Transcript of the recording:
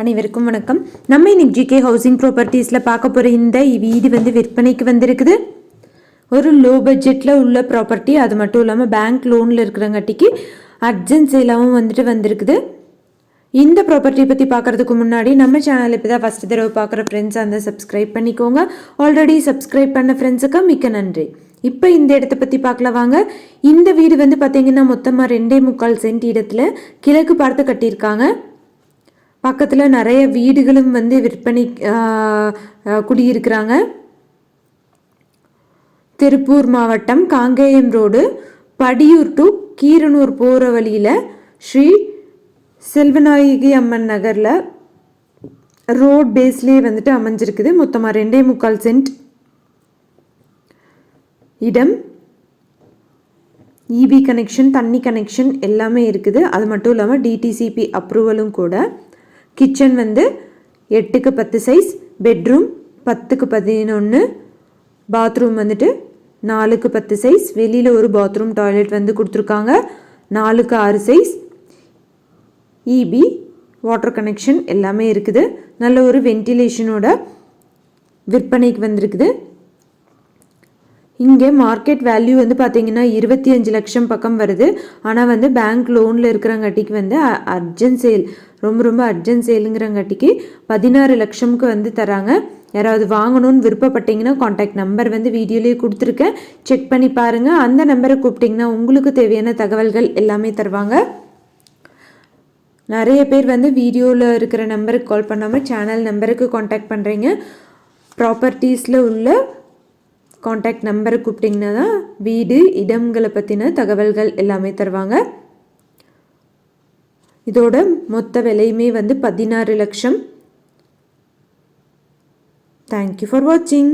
அனைவருக்கும் வணக்கம். நம்ம இன்னைக்கு ஜிகே ஹவுசிங் ப்ராப்பர்ட்டிஸில் பார்க்க போகிற இந்த வீடு வந்து விற்பனைக்கு வந்திருக்குது. ஒரு லோ பட்ஜெட்டில் உள்ள ப்ராப்பர்ட்டி, அது மட்டும் இல்லாமல் பேங்க் லோனில் இருக்கிறங்காட்டிக்கு அர்ஜென்ட் சேலாகவும் வந்திருக்குது. இந்த ப்ராப்பர்ட்டி பற்றி பார்க்குறதுக்கு முன்னாடி நம்ம சேனல் இப்போ தான் ஃபஸ்ட்டு தடவை பார்க்குற ஃப்ரெண்ட்ஸ் அந்த சப்ஸ்கிரைப் பண்ணிக்கோங்க. ஆல்ரெடி சப்ஸ்கிரைப் பண்ண ஃப்ரெண்ட்ஸுக்கு மிக்க நன்றி. இப்போ இந்த இடத்த பற்றி பார்க்கலாம் வாங்க. இந்த வீடு வந்து பார்த்திங்கன்னா மொத்தமாக 2.25 சென்ட் இடத்துல கிழக்கு பார்த்து கட்டியிருக்காங்க. பக்கத்தில் நிறைய வீடுகளும் வந்து விற்பனை குடியிருக்கிறாங்க. திருப்பூர் மாவட்டம் காங்கேயம் ரோடு படியூர் டு கீரனூர் போகிற வழியில் ஸ்ரீ செல்வநாயகி அம்மன் நகரில் ரோட் பேஸ்லேயே வந்துட்டு அமைஞ்சிருக்குது. மொத்தமாக 2.25 சென்ட் இடம். இபி கனெக்ஷன், தண்ணி கனெக்ஷன் எல்லாமே இருக்குது. அது மட்டும் இல்லாமல் டிடிசிபி அப்ரூவலும் கூட. கிச்சன் வந்து 8க்கு 10 சைஸ், பெட்ரூம் 10க்கு 11, பாத்ரூம் வந்துட்டு 4க்கு 10 சைஸ், வெளியில் ஒரு பாத்ரூம் டாய்லெட் வந்து கொடுத்துருக்காங்க. 4க்கு 6 சைஸ், இபி வாட்டர் கனெக்ஷன் எல்லாமே இருக்குது. நல்ல ஒரு வென்டிலேஷனோட விற்பனைக்கு வந்திருக்குது. இங்கே மார்க்கெட் வேல்யூ வந்து பார்த்திங்கன்னா 25 லட்சம் பக்கம் வருது. ஆனால் வந்து பேங்க் லோனில் இருக்கிறங்காட்டிக்கு வந்து அர்ஜென்ட் சேல், ரொம்ப அர்ஜென்ட் சேலுங்கிறங்காட்டிக்கு 16 லட்சம்க்கு வந்து தராங்க. யாராவது வாங்கணும்னு விருப்பப்பட்டீங்கன்னா காண்டாக்ட் நம்பர் வந்து வீடியோலேயே கொடுத்துருக்கேன், செக் பண்ணி பாருங்கள். அந்த நம்பரை கூப்பிட்டிங்கன்னா உங்களுக்கு தேவையான தகவல்கள் எல்லாமே தருவாங்க. நிறைய பேர் வந்து வீடியோவில் இருக்கிற நம்பருக்கு கால் பண்ணாமல் சேனல் நம்பருக்கு காண்டாக்ட் பண்ணுறீங்க. ப்ராப்பர்ட்டிஸில் உள்ள காண்டாக்ட் நம்பரை கூப்பிட்டிங்கன்னா தான் வீடு இடங்களை பற்றின தகவல்கள் எல்லாமே தருவாங்க. இதோட மொத்த விலையுமே வந்து 16 லட்சம். தேங்க்யூ ஃபார் வாட்சிங்.